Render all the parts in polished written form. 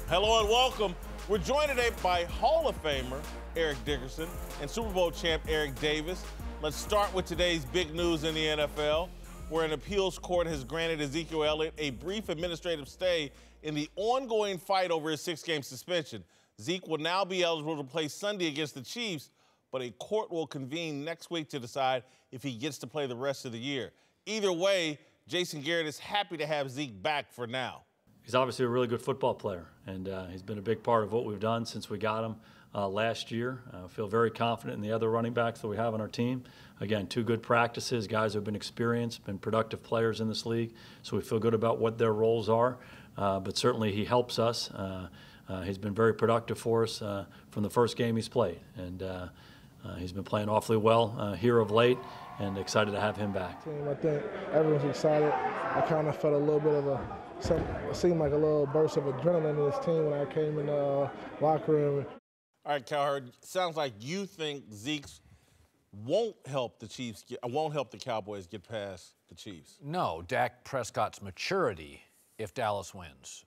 Hello and welcome. We're joined today by Hall of Famer Eric Dickerson and Super Bowl champ Eric Davis. Let's start with today's big news in the NFL, where an appeals court has granted Ezekiel Elliott a brief administrative stay in the ongoing fight over his 6-game suspension. Zeke will now be eligible to play Sunday against the Chiefs, but a court will convene next week to decide if he gets to play the rest of the year. Either way, Jason Garrett is happy to have Zeke back for now. He's obviously a really good football player, and he's been a big part of what we've done since we got him last year. I feel very confident in the other running backs that we have on our team. Again, 2 good practices, guys who have been experienced, been productive players in this league, so we feel good about what their roles are. But certainly he helps us. He's been very productive for us from the first game he's played, and he's been playing awfully well here of late, and excited to have him back. I think everyone's excited. I kind of felt a little bit of it seemed like a little burst of adrenaline in this team when I came in the locker room. All right, Cowherd, sounds like you think Zeke won't help the Cowboys get past the Chiefs. No, Dak Prescott's maturity if Dallas wins.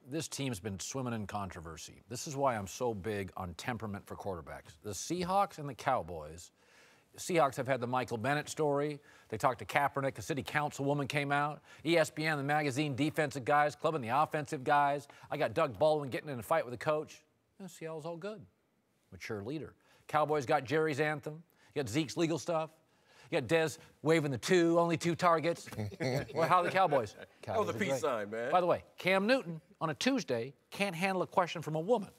This team's been swimming in controversy. This is why I'm so big on temperament for quarterbacks. The Seahawks and the Cowboys. Seahawks have had the Michael Bennett story. They talked to Kaepernick. A city councilwoman came out. ESPN, the magazine, defensive guys, clubbing the offensive guys. I got Doug Baldwin getting in a fight with the coach. Seattle's all good. Mature leader. Cowboys got Jerry's anthem. You got Zeke's legal stuff. You got Dez waving the 2, only 2 targets. Well, how are the Cowboys? That was a peace sign, man. By the way, Cam Newton on a Tuesday can't handle a question from a woman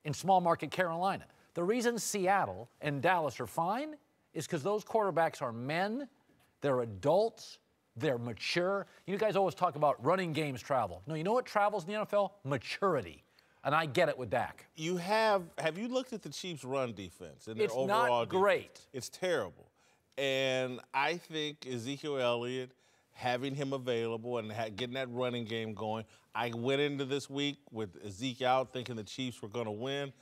in small market Carolina. The reason Seattle and Dallas are fine is because those quarterbacks are men, they're adults, they're mature. You guys always talk about running games travel. No, you know what travels in the NFL? Maturity. And I get it with Dak. Have you looked at the Chiefs' run defense and their overall defense? It's not great. It's terrible. And I think Ezekiel Elliott, having him available and getting that running game going, I went into this week with Zeke out thinking the Chiefs were going to win.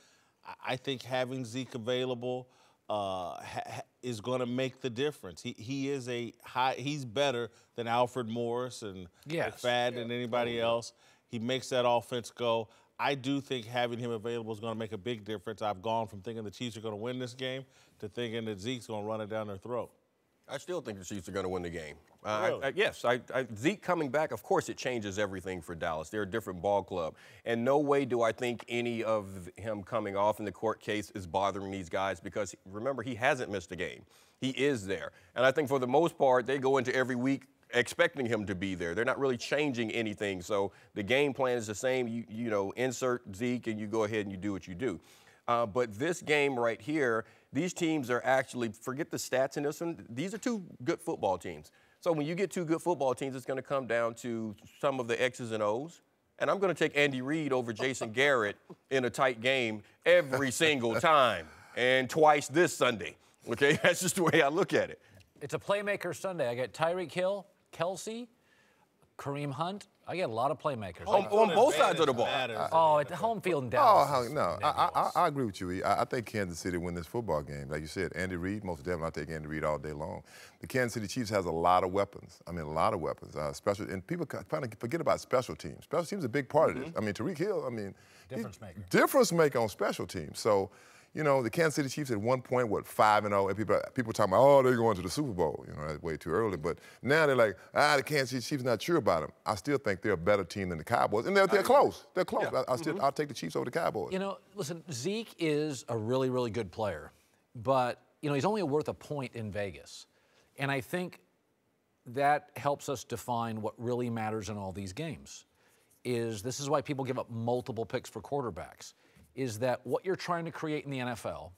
I think having Zeke available is going to make the difference. He's better than Alfred Morris and McFadden and anybody else. He makes that offense go. I do think having him available is going to make a big difference. I've gone from thinking the Chiefs are going to win this game to thinking that Zeke's going to run it down their throat. I still think the Chiefs are going to win the game. Really? Yes, Zeke coming back, of course it changes everything for Dallas. They're a different ball club. And no way do I think any of him coming off in the court case is bothering these guys because, remember, he hasn't missed a game. He is there. And I think for the most part, they go into every week expecting him to be there. They're not really changing anything. So the game plan is the same. You know, insert Zeke and you go ahead and you do what you do. But this game right here, these teams are actually, forget the stats in this one, these are 2 good football teams. So when you get 2 good football teams, it's going to come down to some of the X's and O's. And I'm going to take Andy Reid over Jason Garrett in a tight game every single time, and twice this Sunday. Okay, that's just the way I look at it. It's a playmaker Sunday. I got Tyreek Hill, Kelsey, Kareem Hunt. I get a lot of playmakers. On both sides of the ball. Oh, at the home field in Dallas. Oh, no. I agree with you, E. I think Kansas City win this football game. Like you said, Andy Reid, most definitely, I take Andy Reid all day long. The Kansas City Chiefs has a lot of weapons. I mean, a lot of weapons. And people kind of forget about special teams. Special teams is a big part of this. I mean, Tyreek Hill, I mean. Difference maker. Difference maker on special teams. So, you know, the Kansas City Chiefs at one point, 5-0, and people talking about, oh, they're going to the Super Bowl. You know, that's way too early. But now they're like, the Kansas City Chiefs not sure about them. I still think they're a better team than the Cowboys, and they're close. They're close. Yeah. I'll take the Chiefs over the Cowboys. You know, listen, Zeke is a really, really good player, but you know he's only worth a point in Vegas, and I think that helps us define what really matters in all these games. This is why people give up multiple picks for quarterbacks. Is that what you're trying to create in the NFL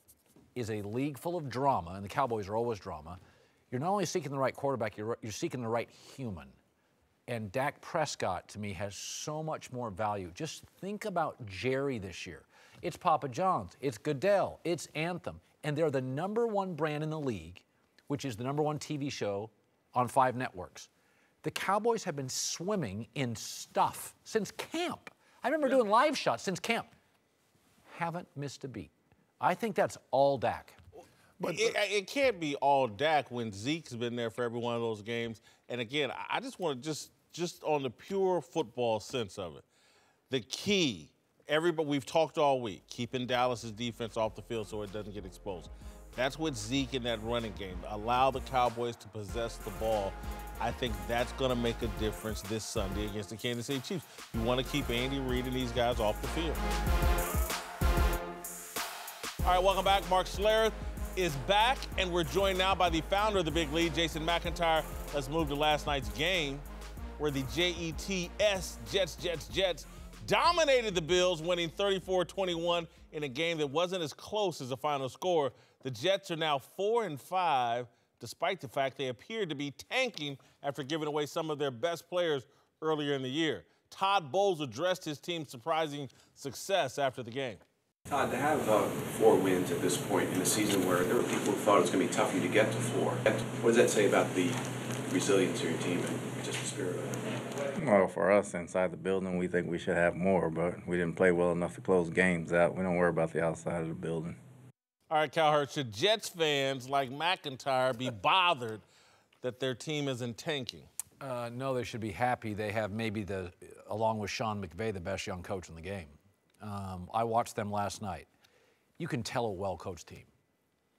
is a league full of drama, and the Cowboys are always drama. You're not only seeking the right quarterback, you're seeking the right human. And Dak Prescott, to me, has so much more value. Just think about Jerry this year. It's Papa John's, it's Goodell, it's Anthem, and they're the #1 brand in the league, which is the #1 TV show on 5 networks. The Cowboys have been swimming in stuff since camp. I remember doing live shots since camp. Haven't missed a beat. I think that's all Dak. But it can't be all Dak when Zeke's been there for every one of those games. And again, I just want to just on the pure football sense of it, the key we've talked all week, keeping Dallas's defense off the field so it doesn't get exposed. That's what Zeke in that running game. Allow the Cowboys to possess the ball. I think that's going to make a difference this Sunday against the Kansas City Chiefs. You want to keep Andy Reid and these guys off the field. All right, welcome back. Mark Schlereth is back, and we're joined now by the founder of the Big Lead, Jason McIntyre. Let's move to last night's game, where the Jets, Jets dominated the Bills, winning 34-21 in a game that wasn't as close as the final score. The Jets are now 4-5, despite the fact they appeared to be tanking after giving away some of their best players earlier in the year. Todd Bowles addressed his team's surprising success after the game. Todd, to have 4 wins at this point in a season where there were people who thought it was going to be tough for you to get to 4, what does that say about the resilience of your team and just the spirit of it? Well, for us inside the building, we think we should have more, but we didn't play well enough to close games out. We don't worry about the outside of the building. All right, Cowherd, should Jets fans like McIntyre be bothered that their team isn't tanking? No, they should be happy. They have maybe, along with Sean McVay, the best young coach in the game. I watched them last night. You can tell a well-coached team.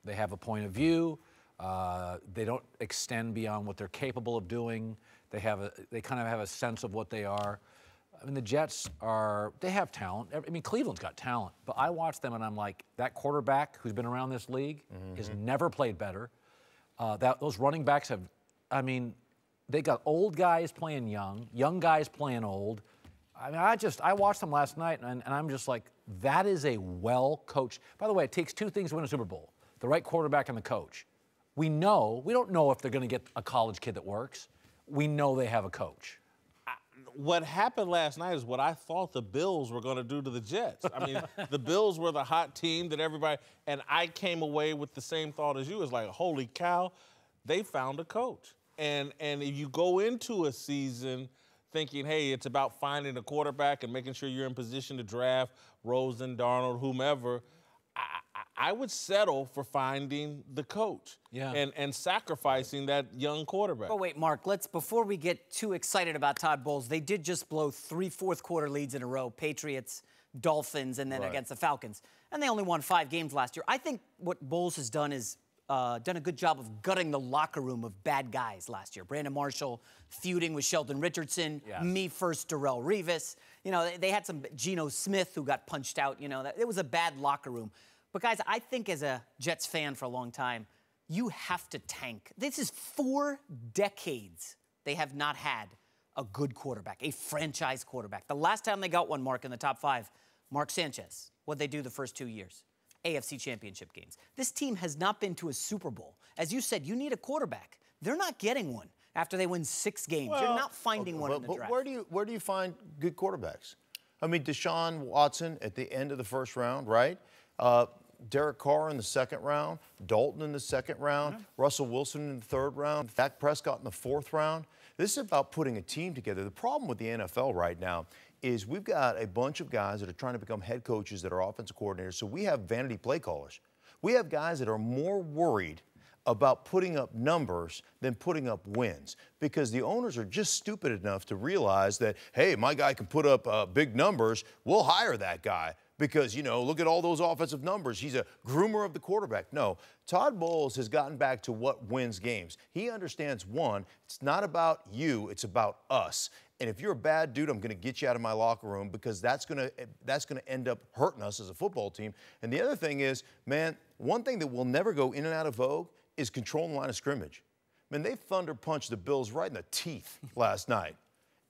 They have a point of view. They don't extend beyond what they're capable of doing. They kind of have a sense of what they are. I mean, the Jets they have talent. I mean, Cleveland's got talent. But I watch them and I'm like, that quarterback who's been around this league has never played better. Those running backs they got old guys playing young guys playing old. I mean, I watched them last night and I'm just like, that is a well-coached. By the way, it takes 2 things to win a Super Bowl: the right quarterback and the coach. We don't know if they're going to get a college kid that works. We know they have a coach. What happened last night is what I thought the Bills were going to do to the Jets. I mean, the Bills were the hot team that everybody, and I came away with the same thought as you. It's like, holy cow, they found a coach. And if you go into a season thinking, hey, it's about finding a quarterback and making sure you're in position to draft Rosen, Darnold, whomever, I would settle for finding the coach and sacrificing that young quarterback. But wait, Mark, before we get too excited about Todd Bowles, they did just blow 3 fourth-quarter leads in a row: Patriots, Dolphins, and then against the Falcons. And they only won 5 games last year. I think what Bowles has done is done a good job of gutting the locker room of bad guys last year. Brandon Marshall feuding with Sheldon Richardson, me first, Darrelle Revis. You know, they had some Geno Smith who got punched out. You know, it was a bad locker room. But, guys, I think as a Jets fan for a long time, you have to tank. This is 4 decades they have not had a good quarterback, a franchise quarterback. The last time they got one, Mark, in the top 5, Mark Sanchez. What'd they do the first 2 years? AFC Championship games. This team has not been to a Super Bowl. As you said, you need a quarterback. They're not getting one after they win 6 games. You're not finding one in the draft. Where do you find good quarterbacks? I mean, Deshaun Watson at the end of the first round, right? Derek Carr in the 2nd round, Dalton in the 2nd round, Russell Wilson in the 3rd round, Dak Prescott in the 4th round. This is about putting a team together. The problem with the NFL right now is we've got a bunch of guys that are trying to become head coaches that are offensive coordinators. So we have vanity play callers. We have guys that are more worried about putting up numbers than putting up wins, because the owners are just stupid enough to realize that, hey, my guy can put up big numbers. We'll hire that guy. Because, you know, look at all those offensive numbers. He's a groomer of the quarterback. No, Todd Bowles has gotten back to what wins games. He understands, one, it's not about you, it's about us. And if you're a bad dude, I'm going to get you out of my locker room, because that's going to end up hurting us as a football team. And the other thing is, man, one thing that will never go in and out of vogue is controlling the line of scrimmage. Man, they thunder punched the Bills right in the teeth last night.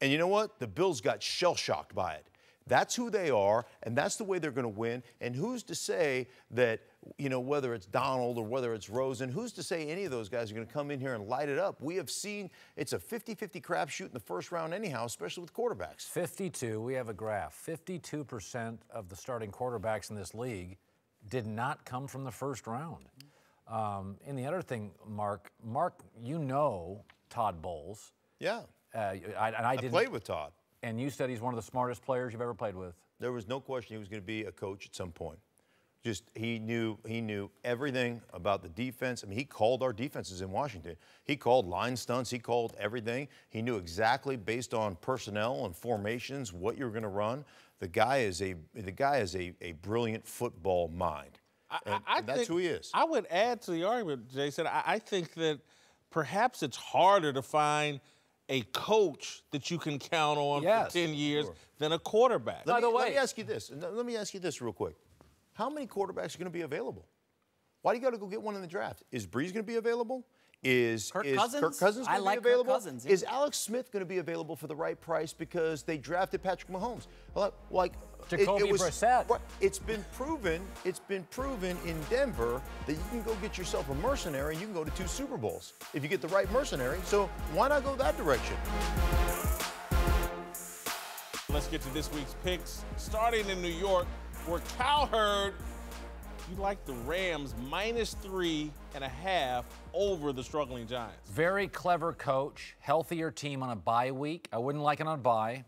And you know what? The Bills got shell-shocked by it. That's who they are, and that's the way they're going to win. And who's to say that, you know, whether it's Donald or whether it's Rosen, who's to say any of those guys are going to come in here and light it up? We have seen it's a 50-50 crapshoot in the first round anyhow, especially with quarterbacks. 52, we have a graph. 52% of the starting quarterbacks in this league did not come from the first round. And the other thing, Mark, you know Todd Bowles. Yeah. I played with Todd. And you said he's one of the smartest players you've ever played with. There was no question he was going to be a coach at some point. Just he knew everything about the defense. I mean, he called our defenses in Washington. He called line stunts. He called everything. He knew exactly based on personnel and formations what you're going to run. The guy is a brilliant football mind. And that's who he is. I would add to the argument, Jason. I think that perhaps it's harder to find a coach that you can count on for 10 years than a quarterback. By the way, let me ask you this. Let me ask you this real quick. How many quarterbacks are going to be available? Why do you got to go get one in the draft? Is Breeze going to be available? Is Kirk Cousins going to be available? Kirk Cousins, yeah. Is Alex Smith going to be available for the right price because they drafted Patrick Mahomes? Like Jacoby Brissett. It's been proven in Denver that you can go get yourself a mercenary and you can go to 2 Super Bowls if you get the right mercenary. So why not go that direction? Let's get to this week's picks. Starting in New York, where Cowherd, you like the Rams -3.5 over the struggling Giants. Very clever coach, healthier team on a bye week. I wouldn't like it on a bye,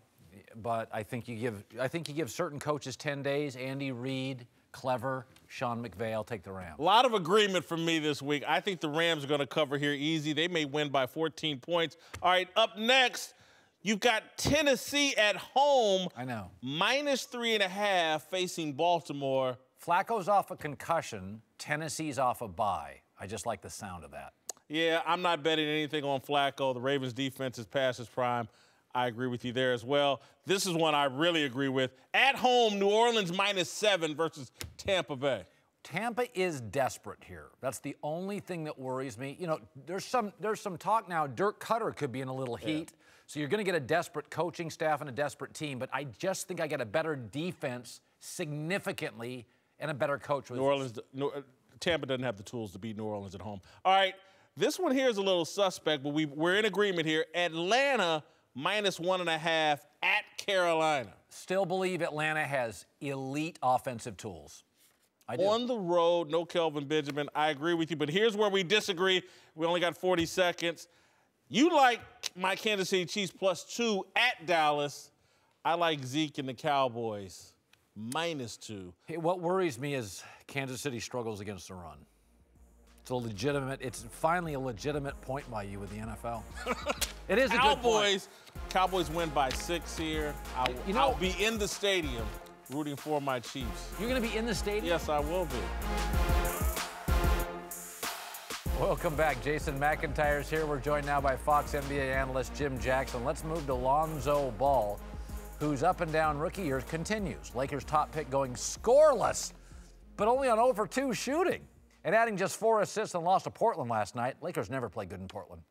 but I think you give certain coaches 10 days. Andy Reid, clever. Sean McVay, I'll take the Rams. A lot of agreement from me this week. I think the Rams are going to cover here easy. They may win by 14 points. All right, up next, you've got Tennessee at home. I know. -3.5 facing Baltimore. Flacco's off a concussion. Tennessee's off a bye. I just like the sound of that. Yeah, I'm not betting anything on Flacco. The Ravens' defense is past its prime. I agree with you there as well. This is one I really agree with. At home, New Orleans -7 versus Tampa Bay. Tampa is desperate here. That's the only thing that worries me. You know, there's some talk now. Dirk Cutter could be in a little heat. So you're going to get a desperate coaching staff and a desperate team. But I just think I get a better defense significantly and a better coach. Tampa doesn't have the tools to beat New Orleans at home. All right, this one here is a little suspect, but we're in agreement here. Atlanta -1.5 at Carolina. Still believe Atlanta has elite offensive tools. I do. On the road, no Kelvin Benjamin. I agree with you, but here's where we disagree. We only got 40 seconds. You like my Kansas City Chiefs +2 at Dallas. I like Zeke and the Cowboys -2. Hey, what worries me is Kansas City struggles against the run. It's finally a legitimate point by you with the NFL. It is a good point. Cowboys win by 6 here. I'll be in the stadium rooting for my Chiefs. You're going to be in the stadium? Yes, I will be. Welcome back. Jason McIntyre's here. We're joined now by Fox NBA analyst Jim Jackson. Let's move to Lonzo Ball, whose up and down rookie year continues. Lakers top pick going scoreless, but only on 0 for 2 shooting. And adding just 4 assists and lost to Portland last night. Lakers never play good in Portland.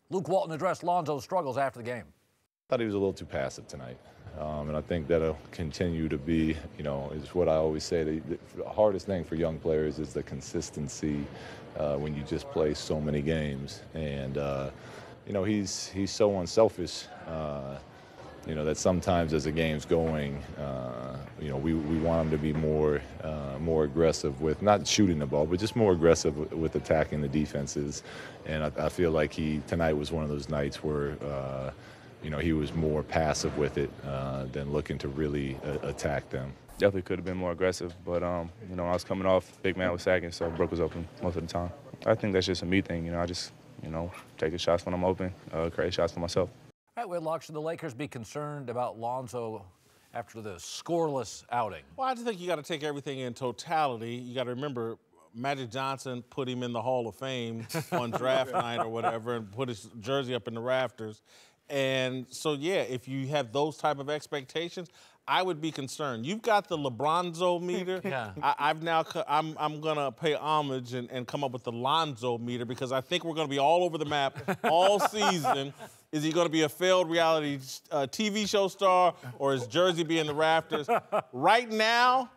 Luke Walton addressed Lonzo's struggles after the game. I thought he was a little too passive tonight. And I think that'll continue to be, is what I always say. The hardest thing for young players is the consistency when you just play so many games. And, he's so unselfish, that sometimes as the game's going, we want him to be more aggressive with not shooting the ball, but just more aggressive with attacking the defenses. And I feel like tonight was one of those nights where, he was more passive with it than looking to really attack them. Definitely could have been more aggressive, but, I was coming off, big man was sagging, so Brooke was open most of the time. I think that's just a me thing, I just, take the shots when I'm open, create shots for myself. All right, Whitlock, should the Lakers be concerned about Lonzo after the scoreless outing? Well, I just think you got to take everything in totality. You got to remember, Magic Johnson put him in the Hall of Fame on draft night or whatever and put his jersey up in the rafters. And so, yeah, if you have those type of expectations, I would be concerned. You've got the LeBronzo meter. Yeah. I'm gonna pay homage and come up with the Lonzo meter because I think we're gonna be all over the map all season. Is he gonna be a failed reality TV show star or is jersey be in the rafters? Right now,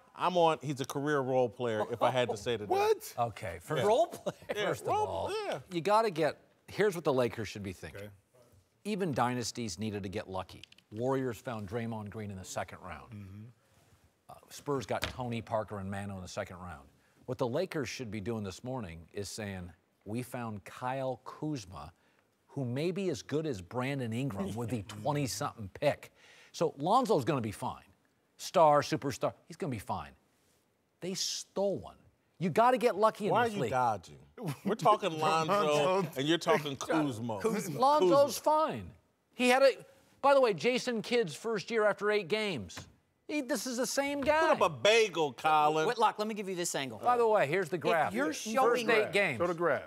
he's a career role player, if I had to say today. What? Okay, role player. First of all, you gotta here's what the Lakers should be thinking. Okay. Even dynasties needed to get lucky. Warriors found Draymond Green in the second round. Spurs got Tony Parker and Mano in the second round. What the Lakers should be doing this morning is saying, we found Kyle Kuzma, who may be as good as Brandon Ingram with the 20-something pick. So Lonzo's going to be fine. Superstar, he's going to be fine. They stole one. You got to get lucky in Why this are you league. dodging? We're talking Lonzo, and you're talking Kuzma. Lonzo's fine. He had a. By the way, Jason Kidd's first year after 8 games. This is the same guy. Put up a bagel, Colin. Whitlock, let me give you this angle. By the way, here's the graph. If you're showing first 8 games. Show the graph.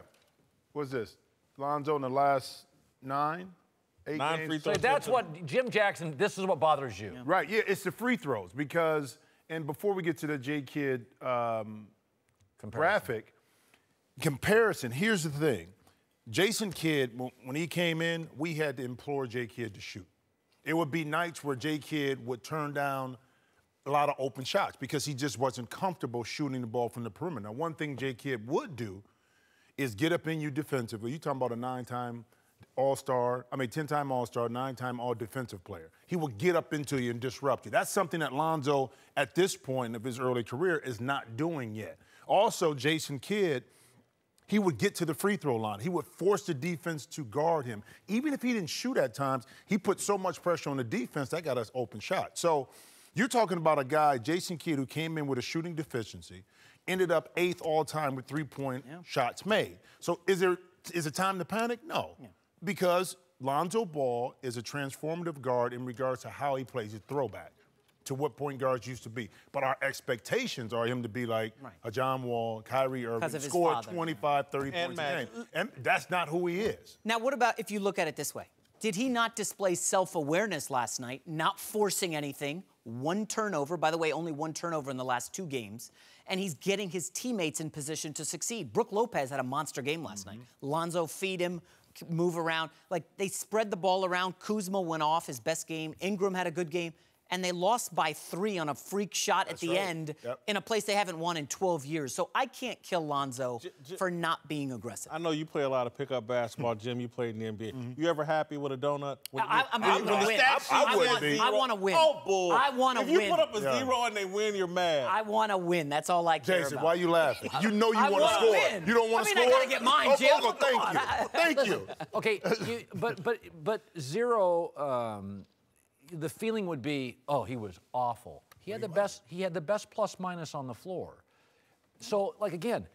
What's this? Lonzo in the last 9? 8 9 free games? throws. So that's what Jim Jackson. This is what bothers you. Yeah. Right. Yeah, it's the free throws because. And before we get to the J Kidd graphic comparison, here's the thing: Jason Kidd, when he came in, we had to implore J Kidd to shoot. It would be nights where J Kidd would turn down a lot of open shots because he just wasn't comfortable shooting the ball from the perimeter. Now, one thing J Kidd would do is get up in you defensively. You're talking about a 9-time All-Star, 10-time All-Star, 9-time All-Defensive player. He will get up into you and disrupt you. That's something that Lonzo, at this point of his early career, is not doing yet. Also, Jason Kidd, he would get to the free throw line. He would force the defense to guard him. Even if he didn't shoot at times, he put so much pressure on the defense, that got us open shot. So you're talking about a guy, Jason Kidd, who came in with a shooting deficiency, ended up 8th all-time with 3-point shots made. So is it time to panic? No. Yeah. Because Lonzo Ball is a transformative guard in regards to how he plays. He's a throwback to what point guards used to be. But our expectations are him to be like a John Wall, Kyrie Irving, score 25, 30 points a game. And that's not who he is. Now, what about if you look at it this way? Did he not display self-awareness last night, not forcing anything, 1 turnover, by the way, only 1 turnover in the last 2 games, and he's getting his teammates in position to succeed. Brook Lopez had a monster game last night. Lonzo feed him, move around. Like, they spread the ball around. Kuzma went off, his best game. Ingram had a good game. And they lost by 3 on a freak shot at the end in a place they haven't won in 12 years. So I can't kill Lonzo for not being aggressive. I know you play a lot of pickup basketball, Jim. You played in the NBA. You ever happy with a donut? I'm going to win. I want to win. Oh, bull. I want to win. If you put up a 0 and they win, you're mad. I want to win. That's all I care Jason, about. why are you laughing? You know you want to score. Win. You don't want to score? I got to get mine, Jim. Oh, thank you. Thank you. Okay, but 0... the feeling would be, oh, he was awful. He had the best plus minus on the floor. So, like, again,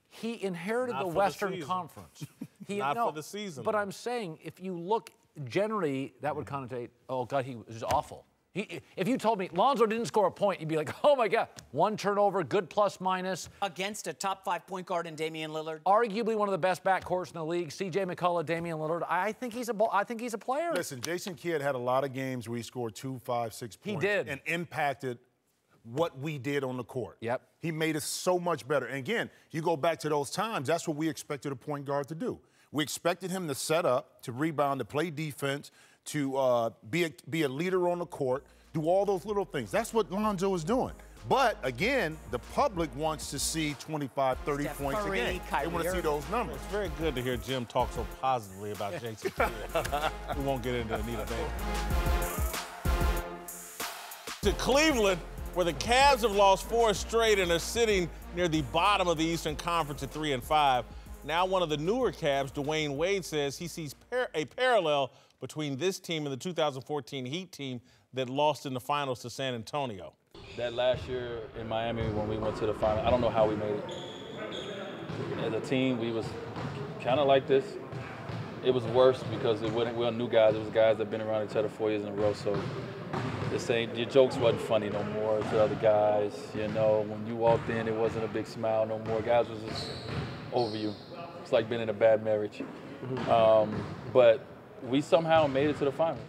he inherited the Western Conference. Not for the season. But I'm saying, if you look generally, that would connotate, oh, God, he was awful. If you told me Lonzo didn't score a point, you'd be like, oh, my God, 1 turnover, good plus minus. Against a top 5 point guard in Damian Lillard. Arguably one of the best backcourts in the league. C.J. McCullough, Damian Lillard. I think he's a player. Listen, Jason Kidd had a lot of games where he scored 2, 5, 6 points. He did. And impacted what we did on the court. Yep. He made us so much better. And again, you go back to those times, that's what we expected a point guard to do. We expected him to set up, to rebound, to play defense, to be a leader on the court, do all those little things. That's what Lonzo is doing. But, again, the public wants to see 25, 30 points a game. They want to see those numbers. It's very good to hear Jim talk so positively about Jason Kidd. We won't get into Anita Baker. To Cleveland, where the Cavs have lost 4 straight and are sitting near the bottom of the Eastern Conference at 3-5. Now one of the newer Cavs, Dwayne Wade, says he sees a parallel between this team and the 2014 Heat team that lost in the finals to San Antonio. That last year in Miami when we went to the final, I don't know how we made it. As a team, we was kind of like this. It was worse because we weren't new guys. It was guys that have been around each other 4 years in a row. So your jokes wasn't funny no more to other guys. You know, when you walked in, it wasn't a big smile no more. Guys was just over you. It's like being in a bad marriage. But we somehow made it to the finals.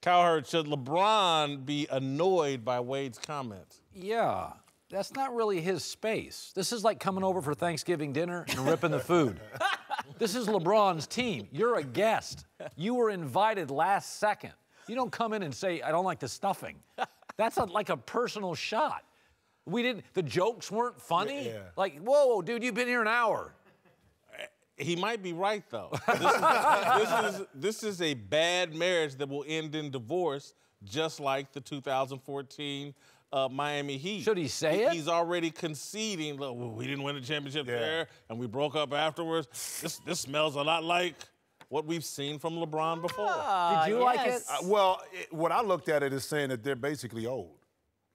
Cowherd, should LeBron be annoyed by Wade's comments? Yeah, that's not really his space. This is like coming over for Thanksgiving dinner and ripping the food. This is LeBron's team. You're a guest. You were invited last second. You don't come in and say, I don't like the stuffing. That's like a personal shot. The jokes weren't funny. Yeah. Like, whoa, dude, you've been here an hour. He might be right, though. This is a bad marriage that will end in divorce, just like the 2014 Miami Heat. Should he say it? He's already conceding, look, we didn't win the championship there, and we broke up afterwards. This smells a lot like what we've seen from LeBron before. Did you like it? Well, what I looked at it is saying that they're basically old.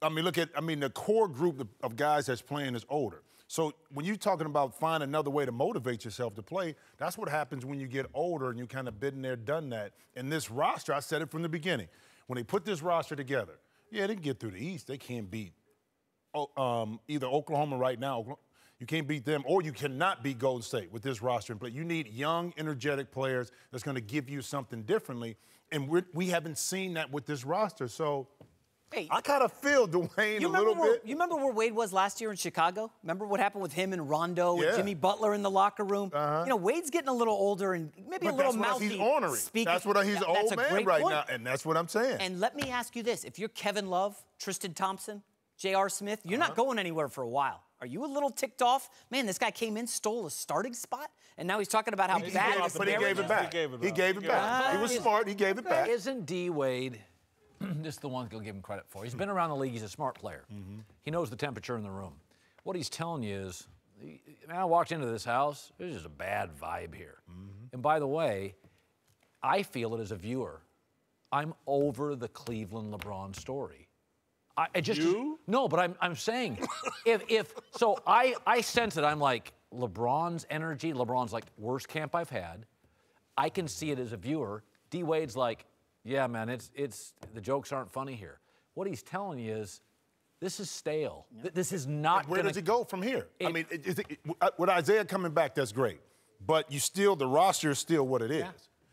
I mean, the core group of guys that's playing is older. So when you're talking about finding another way to motivate yourself to play, that's what happens when you get older and you kind of been there, done that. And this roster, I said it from the beginning, when they put this roster together, yeah, they can get through the East. They can't beat either Oklahoma right now. You can't beat them, or you cannot beat Golden State with this roster in play. You need young, energetic players that's going to give you something differently, and we haven't seen that with this roster. So hey, I kind of feel Dwayne a little bit. You remember where Wade was last year in Chicago? Remember what happened with him and Rondo and Jimmy Butler in the locker room? You know, Wade's getting a little older and maybe a little mouthy. He's ornery. That's what he's an old man right now, and that's what I'm saying. And let me ask you this: if you're Kevin Love, Tristan Thompson, J.R. Smith, you're not going anywhere for a while. Are you a little ticked off? Man, this guy came in, stole a starting spot, and now he's talking about how bad his But he gave it back. He gave it back. He was smart. He gave it back. Isn't D. Wade just the one to give him credit for? He's been around the league. He's a smart player. He knows the temperature in the room. What he's telling you is, man, I walked into this house. There's just a bad vibe here. And by the way, I feel it as a viewer. I'm over the Cleveland LeBron story. No, but I'm saying, so I sense it. I'm like, LeBron's energy, LeBron's like, worst camp I've had. I can see it as a viewer. D. Wade's like, yeah, man, it's the jokes aren't funny here. What he's telling you is, this is stale. This is not. Where does it go from here? I mean, with Isaiah coming back, that's great. But the roster is still what it is.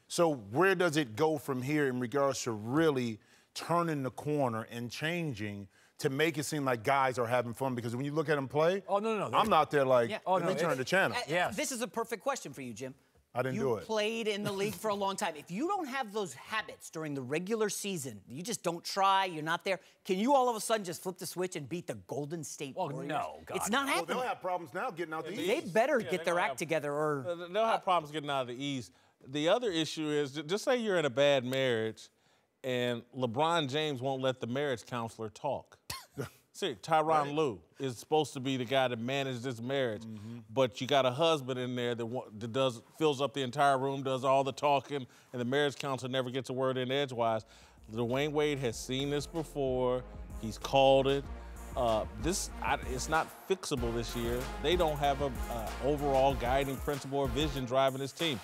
So where does it go from here in regards to really turning the corner and changing to make it seem like guys are having fun? Because when you look at them play, I'm not there like, let me turn the channel. This is a perfect question for you, Jim. I didn't do it. You played in the league for a long time. If you don't have those habits during the regular season, you just don't try, you're not there, can you all of a sudden just flip the switch and beat the Golden State Warriors? No, God. It's not happening. They'll have problems now getting out the East. They better get their act together or... They'll have problems getting out of the East. The other issue is, just say you're in a bad marriage and LeBron James won't let the marriage counselor talk. See, Tyronn Lue is supposed to be the guy that managed this marriage, but you got a husband in there that fills up the entire room, does all the talking, and the marriage counselor never gets a word in edgewise. Dwayne Wade has seen this before. He's called it. It's not fixable this year. They don't have a overall guiding principle or vision driving this team.